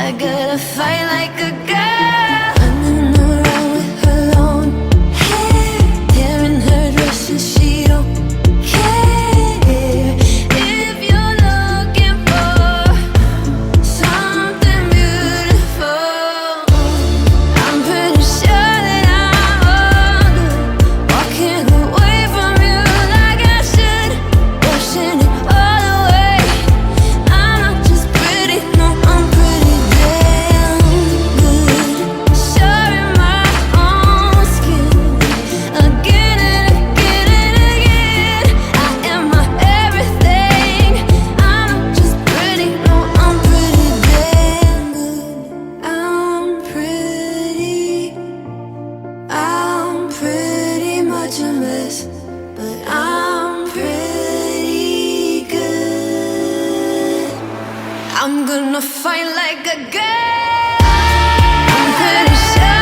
I gotta fight like a girl. Running around with her long hair, tearing her dress and she don't care. If you're looking for something beautiful, I'm pretty sure that I'm all good. Walking away from you like I should, washing it all away. I'm not just pretty, no, I'm pretty damn good. Showing my own skin again and again and again. I am my everything. I'm not just pretty, no, I'm pretty damn good. I'm pretty much a mess, but I'm pretty good. I'm gonna fight like a girl. I'm pretty sure